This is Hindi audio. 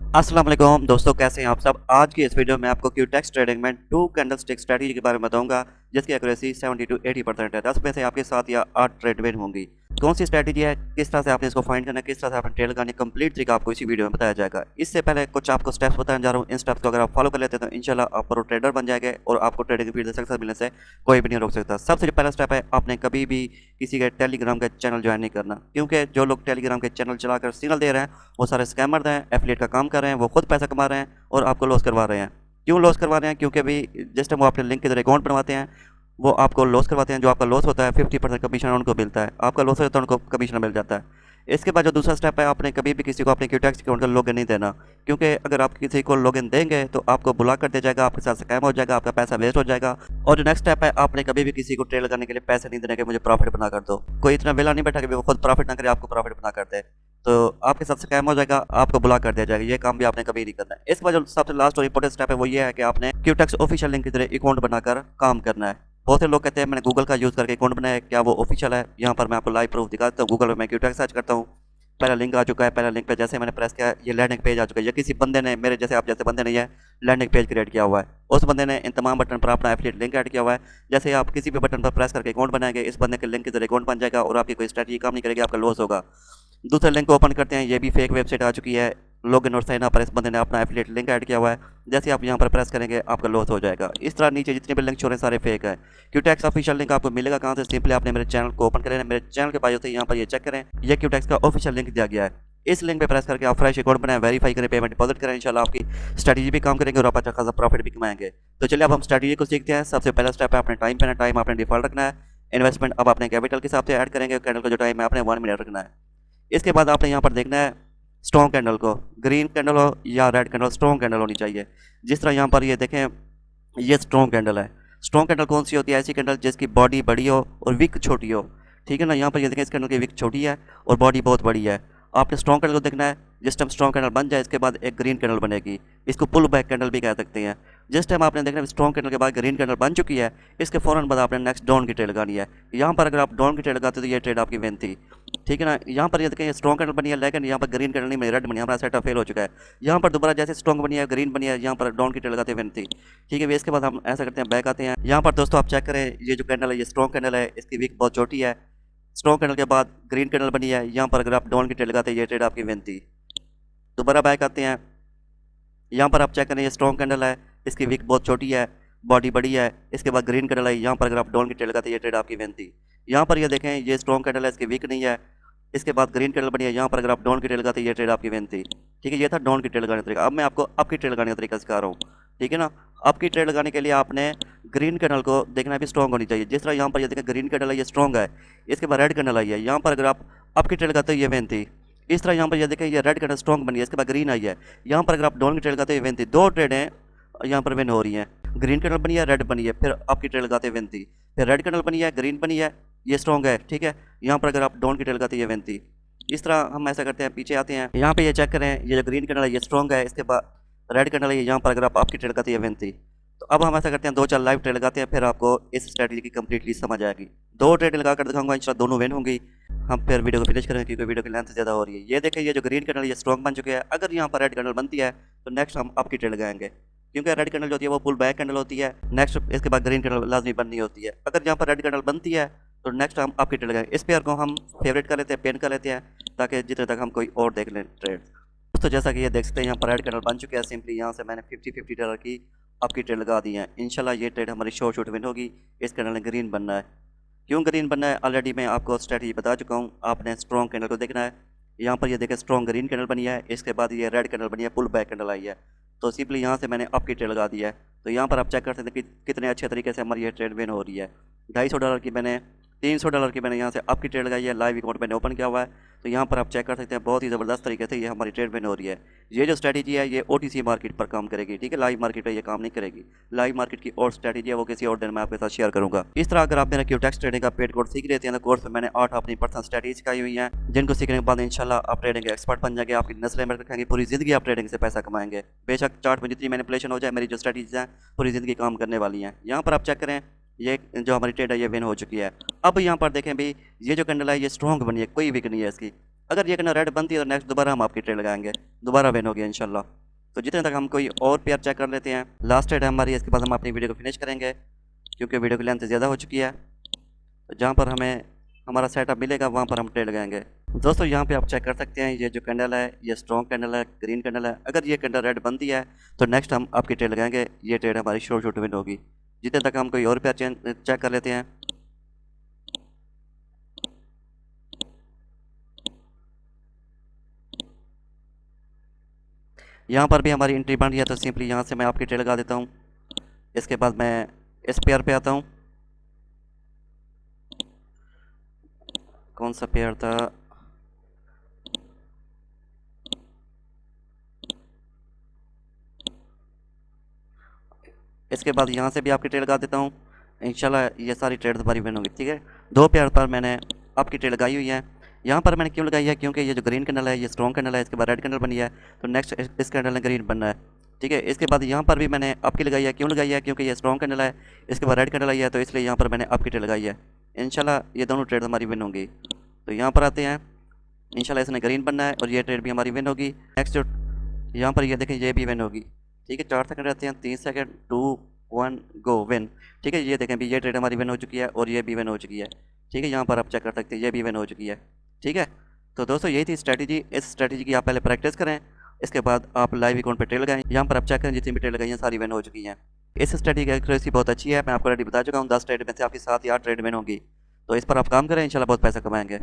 अस्सलाम वालेकुम दोस्तों, कैसे हैं आप सब। आज की इस वीडियो में आपको क्यूटेक्स ट्रेडिंग में 2 कैंडलस्टिक स्ट्रेटजी के बारे में बताऊंगा, जिसकी एक्यूरेसी 70 to 80% है। 10 में से आपके 7 या 8 ट्रेड विन होंगी। कौन सी स्ट्रेटजी है, किस तरह से आपने इसको फाइंड करना है, किस तरह से आपने ट्रेड लगानी, कंप्लीट तरीका आपको इसी वीडियो में बताया जाएगा। इससे पहले कुछ आपको स्टेप्स बताने जा रहा हूँ। इन स्टेप्स को अगर आप फॉलो कर लेते हैं तो इंशाल्लाह आप प्रो ट्रेडर बन जाएंगे और आपको ट्रेडिंग फील्ड में सक्सेस मिलने से कोई भी नहीं रोक सकता। सबसे पहला स्टेप है, आपने कभी भी किसी के टेलीग्राम का चैनल ज्वाइन नहीं करना, क्योंकि जो लोग टेलीग्राम के चैनल चलाकर सिग्नल दे रहे हैं वो सारे स्कैमर हैं, एफिलिएट का काम कर रहे हैं, वो खुद पैसा कमा रहे हैं और आपको लॉस करवा रहे हैं। क्यों लॉस करवा रहे हैं? क्योंकि अभी जिस टाइम वो अपने लिंक के जरिए अकाउंट बनवाते हैं वो आपको लॉस करवाते हैं। जो आपका लॉस होता है 50% कमीशन उनको मिलता है, आपका लॉस होता है उनको कमीशन मिल जाता है। इसके बाद जो दूसरा स्टेप है, आपने कभी भी किसी को अपने क्यूटेक्स अकाउंट का लॉगिन नहीं देना, क्योंकि अगर आप किसी को लॉगिन देंगे तो आपको बुला कर दिया जाएगा, आपके साथ स्कैम हो जाएगा, आपका पैसा वेस्ट हो जाएगा। और जो नेक्स्ट स्टेप है, आपने कभी भी किसी को ट्रेड लगाने के लिए पैसे नहीं देने के मुझे प्रॉफिट बना कर दो। कोई इतना वेला नहीं बैठा कि वो खुद प्रॉफिट ना करे, आपको प्रॉफिट बना कर दे, तो आपके साथ स्कैम हो जाएगा, आपको बुला कर दिया जाएगा। ये काम भी आपने कभी नहीं करना है। इसके बाद जो सबसे लास्ट और इंपॉर्टेंट स्टेप है वो ये है कि आपने क्यूटेक्स ऑफिशियल लिंक की तरह अकाउंट बनाकर काम करना है। बहुत से लोग कहते हैं मैंने गूगल का यूज़ करके अकाउंट बनाया है, क्या वो ऑफिशियल है? यहाँ पर मैं आपको लाइव प्रूफ दिखाता हूँ। गूगल में मैं क्यूटेक्स सर्च करता हूँ, पहला लिंक आ चुका है। पहला लिंक पे जैसे मैंने प्रेस किया, ये लैंडिंग पेज आ चुका है। या किसी बंदे ने, मेरे जैसे आप जैसे बंदे ने ये लैंडिंग पेज क्रिएट किया हुआ है, उस बंदे ने इन तमाम बटन पर अपना एफिलिएट लिंक ऐड किया हुआ है। जैसे आप किसी भी बटन पर प्रेस करके अकाउंट बनाएंगे, इस बंदे के लिंक के जरिए अकाउंट बन जाएगा और आपकी कोई स्ट्रैटेजी काम नहीं करेगी, आपका लॉस होगा। दूसरे लिंक को ओपन करते हैं, ये भी फेक वेबसाइट आ चुकी है। लॉगिन और साइन अप पर इस बंदे ने अपना एफिलिएट लिंक ऐड किया हुआ है। जैसे आप यहाँ पर प्रेस करेंगे आपका लॉस हो जाएगा। इस तरह नीचे जितने भी लिंक छोड़े सारे फेक है। क्यूटेक्स ऑफिशियल लिंक आपको मिलेगा कहाँ से? सिंपली आपने मेरे चैनल को ओपन करें, मेरे चैनल के बायो से यहाँ पर ये चेक करें, ये क्यूटेक्स का ऑफिशियल लिंक दिया गया है। इस लिंक पे प्रेस करके आप फ्रेश अकाउंट बनाएं, वेरीफाई करें, पेमेंट डिपॉजिट करें। इंशाल्लाह आपकी स्ट्रैटेजी भी काम करेंगे और आप अच्छा खासा प्रॉफिट भी कमाएंगे। तो चलिए अब हम स्ट्रैटेजी को सीखते हैं। सबसे पहला स्टेप है, आपने टाइम पे टाइम आपने डिफॉल्ट रखना है। इन्वेस्टमेंट अब अपने कैपिटल के हिसाब से ऐड करेंगे। कैंडल का जो टाइम है आपने 1 मिनट रखना है। इसके बाद आपने यहाँ पर देखना है स्ट्रॉन्ग कैंडल को, ग्रीन कैंडल हो या रेड कैंडल, स्ट्रॉन्ग कैंडल होनी चाहिए। जिस तरह यहाँ पर ये देखें, ये स्ट्रॉन्ग कैंडल है। स्ट्रॉन्ग कैंडल कौन सी होती है? ऐसी कैंडल जिसकी बॉडी बड़ी हो और विक छोटी हो, ठीक है ना। यहाँ पर ये देखें, इस कैंडल की विक छोटी है और बॉडी बहुत बड़ी है। आपने स्ट्रॉन्ग कैंडल को देखना है। जिस टाइम स्ट्रॉन्ग कैंडल बन जाए इसके बाद एक ग्रीन कैंडल बनेगी, इसको पुल बैक कैंडल भी कह सकते हैं। जिस टाइम आपने देखना है स्ट्रॉन्ग कैंडल के बाद ग्रीन कैंडल बन चुकी है, इसके फ़ौरन बाद आपने नेक्स्ट डाउन की ट्रेड लगानी है। यहाँ पर अगर आप डाउन की ट्रेड लगाते तो ये ट्रेड आपकी विन थी, ठीक है ना। यहाँ पर ये देखें, स्ट्रॉन्ग कैंडल बनी है लेकिन यहाँ पर ग्रीन कैंडल नहीं बनी, रेड बनी, हमारा सेटअप फेल हो चुका है। यहाँ पर दोबारा जैसे स्ट्रॉन्ग बनी है, ग्रीन बनी है, यहाँ पर डाउन की ट्रेड लगाते विन थी, ठीक है। इसके बाद हम ऐसा करते हैं, बैक आते हैं। यहाँ पर दोस्तों आप चेक करें, ये जो कैंडल है ये स्ट्रॉन्ग कैंडल है, इसकी विक बहुत छोटी है। स्ट्रॉन्ग कैंडल के बाद ग्रीन कैंडल बनी है, यहाँ पर अगर आप डाउन की ट्रेड लगाते हैं ये ट्रेड आपकी विन थी। दोबारा बैक आते हैं, यहाँ पर आप चेक करें, ये स्ट्रॉन्ग कैंडल है, इसकी विक बहुत छोटी है, बॉडी बड़ी है। इसके बाद ग्रीन कैंडल है, यहाँ पर अगर आप डाउन की ट्रेड लगाते हैं ये ट्रेड आपकी विन थी। यहाँ पर ये देखें, ये स्ट्रॉन्ग कैंडल है, इसकी विक नहीं है। इसके बाद ग्रीन कैंडल बनी है, यहाँ पर अगर आप डाउन की ट्रेड लगाते हैं ये ट्रेड आपकी विन थी, ठीक है। ये था डाउन की ट्रेड लगाने का तरीका। अब मैं आपको अप की ट्रेड लगाने का तरीका सिखा रहा हूँ, ठीक है ना। अप की ट्रेड लगाने के लिए आपने ग्रीन कैंडल को देखना भी स्ट्रॉन्ग होनी चाहिए। जिस तरह यहाँ पर ये देखें, ग्रीन कैंडल है, ये स्ट्रॉन्ग है। इसके बाद रेड कैंडल आई है, यहाँ पर अगर आप अप की ट्रेड लगाते हो ये विन थी। इस तरह यहाँ पर ये देखें, ये रेड कैंडल स्ट्रॉन्ग बनी है, इसके बाद ग्रीन आई है, यहाँ पर अगर आप डाउन की ट्रेड लगाते हैं विन थी। दो ट्रेडें यहाँ पर विन हो रही हैं, ग्रीन कैंडल बनी है, रेड बनी है, फिर आपकी ट्रेड लगाते विन थी। फिर रेड कैंडल बनी है, ग्रीन बनी है, ये स्ट्रॉन्ग है, ठीक है। यहाँ पर अगर आप डाउन की ट्रेड लगाते ये विन थी। इस तरह हम ऐसा करते हैं, पीछे आते हैं, यहाँ पे ये चेक करें, ये जो ग्रीन कैंडल है ये स्ट्रॉन्ग है, इसके बाद रेड कैंडल है, यहाँ पर अगर आप आपकी ट्रेड लगाते ये विन थी। तो अब हम ऐसा करते हैं, 2-4 लाइव ट्रेड लगाते हैं, फिर आपको इस स्ट्रेटजी की कंप्लीटली समझ आएगी। 2 ट्रेड लगा कर दिखाऊंगा, इंशाल्लाह दोनों विन होंगी। हम फिर वीडियो को फिनिश करेंगे क्योंकि वीडियो की लेंथ ज़्यादा हो रही है। ये देखें, ये जो ग्रीन कैंडल ये स्ट्रॉन्ग बन चुके हैं। अगर यहाँ पर रेड कैंडल बनती है तो नेक्स्ट हम आपकी ट्रेड लगाएंगे, क्योंकि रेड कैंडल जो होती है वो पुल बैक कैंडल होती है। नेक्स्ट इसके बाद ग्रीन कैंडल लाजमी बननी होती है। अगर यहाँ पर रेड कैंडल बनती है तो नेक्स्ट हम आपकी ट्रेड लगाएंगे। इस पेयर को हम फेवरेट कर लेते हैं, पेन कर लेते हैं, ताकि जितने तक हम कोई और देख लें ट्रेड। दोस्तों जैसा कि ये देख सकते हैं, यहाँ पर रेड कैंडल बन चुके हैं। सिंपली यहाँ से मैंने 50-50 डॉलर की आपकी ट्रेड लगा दी है। इंशाल्लाह ये ट्रेड हमारी शॉर्ट शॉट विन होगी। इस कैंडल ने ग्रीन बनना है। क्यों ग्रीन बनना है ऑलरेडी मैं आपको स्ट्रेटजी बता चुका हूँ। आपने स्ट्रॉन्ग कैंडल को देखना है। यहाँ पर ये देखें, स्ट्रॉन्ग ग्रीन कैंडल बनी है, इसके बाद ये रेड कैंडल बनी है, पुल बैक कैंडल आई है। तो सिंपली यहाँ से मैंने आपकी ट्रेड लगा दी है। तो यहाँ पर आप चेक कर सकते हैं कि कितने अच्छे तरीके से हमारी ये ट्रेड विन हो रही है। 250 डॉलर की मैंने, 300 डॉलर की मैंने यहाँ से आपकी ट्रेड लगाई है। लाइव अकाउंट मैंने ओपन किया हुआ है। तो यहाँ पर आप चेक कर सकते हैं, बहुत ही ज़बरदस्त तरीके से ये हमारी ट्रेड विन हो रही है। ये जो स्ट्रेटजी है ये OTC मार्केट पर काम करेगी, ठीक है। लाइव मार्केट पर ये काम नहीं करेगी। लाइव मार्केट की और स्ट्रेटजी है वो किसी और दिन मैं आपके साथ शेयर करूँगा। इस तरह अगर आप मेरा क्यूटेक्स ट्रेडिंग का पेड कोर्स सीख लेते हैं तो कोर्स में मैंने 8 अपनी पर्सनल स्ट्रेटजी सिखाई हुई हैं, जिनको सीखने के बाद इंशाल्लाह आप ट्रेडिंग के एक्सपर्ट बन जाएंगे। आपकी नस्लें में रखेंगे, पूरी ज़िंदगी आप ट्रेडिंग से पैसा कमाएंगे। बेशक चार्ट में जितनी मैनिपुलेशन हो जाए, मेरी जो स्ट्रेटजीज हैं पूरी ज़िंदगी काम करने वाली हैं। यहाँ पर आप चेक करें, ये जो हमारी ट्रेड है ये विन हो चुकी है। अब यहाँ पर देखें भी, ये जो कैंडल है ये स्ट्रॉन्ग बनी है, कोई वीक नहीं है इसकी। अगर ये कैंडल रेड बनती है तो नेक्स्ट दोबारा हम आपकी ट्रेड लगाएंगे, दोबारा विन हो गया इंशाल्लाह। तो जितने तक हम कोई और पेयर चेक कर लेते हैं, लास्ट ट्रेड है हमारी, इसके बाद हम अपनी वीडियो को फिनिश करेंगे क्योंकि वीडियो की लेंथ ज़्यादा हो चुकी है। तो जहाँ पर हमें हमारा सेटअप मिलेगा वहाँ पर हम ट्रेड लगाएंगे। दोस्तों यहाँ पे आप चेक कर सकते हैं, ये जो कैंडल है ये स्ट्रॉन्ग कैंडल है, ग्रीन कैंडल है। अगर ये कैंडल रेड बनती है तो नेक्स्ट हम आपकी ट्रेड लगाएंगे, ये ट्रेड हमारी शॉर्ट विन होगी। जितने तक हम कोई और पेयर चेक कर लेते हैं। यहाँ पर भी हमारी एंट्री बन रही है, तो सिंपली यहाँ से मैं आपकी ट्रेड लगा देता हूँ। इसके बाद मैं इस पेयर पे आता हूँ। कौन सा पेयर था, इसके बाद यहाँ से भी आपकी ट्रेड लगा देता हूँ। इंशाल्लाह ये सारी ट्रेड हमारी विन होगी। ठीक है, दो पेयर पर मैंने आपकी ट्रेड लगाई हुई है। यहाँ पर मैंने क्यों लगाई है, क्योंकि ये जो ग्रीन कैंडल है ये स्ट्रॉन्ग कैंडल है, इसके बाद रेड कैंडल बनी है, तो नेक्स्ट इस कैंडल ने ग्रीन बनना है। ठीक है, इसके बाद यहाँ पर भी मैंने आपकी लगाई है, क्यों लगाई है, क्योंकि ये स्ट्रॉन्ग कैंडल है, इसके बाद रेड कैंडल आई है, तो इसलिए यहाँ पर मैंने आपकी ट्रेड लगाई है। इंशाल्लाह ये दोनों ट्रेड हमारी विन होंगी। तो यहाँ पर आते हैं, इंशाल्लाह इसने ग्रीन बनना है और ये ट्रेड भी हमारी विन होगी। नेक्स्ट जो यहाँ पर ये देखें ये भी विन होगी। ठीक है, 4 सेकंड रहते हैं, 3 सेकंड, 2 1 गो विन। ठीक है, ये देखें भी ये ट्रेड हमारी विन हो चुकी है और ये भी विन हो चुकी है। ठीक है, यहाँ पर आप चेक कर सकते हैं ये भी विन हो चुकी है। ठीक है, तो दोस्तों यही थी स्ट्रैटेजी। इस स्ट्रैटेजी की आप पहले प्रैक्टिस करें, इसके बाद आप लाइव अकाउंट पर ट्रेड लगाएं। यहाँ पर आप चेक करें जितनी भी ट्रेड लगाई हैं सारी विन हो चुकी हैं। इस स्ट्रैटेजी की एक्यूरेसी बहुत अच्छी है, मैं आपको ऑलरेडी बता चुका हूँ। 10 ट्रेड में से आपकी 7 या 8 ट्रेड विन होगी। तो इस पर आप काम करें, इंशाल्लाह बहुत पैसा कमाएंगे।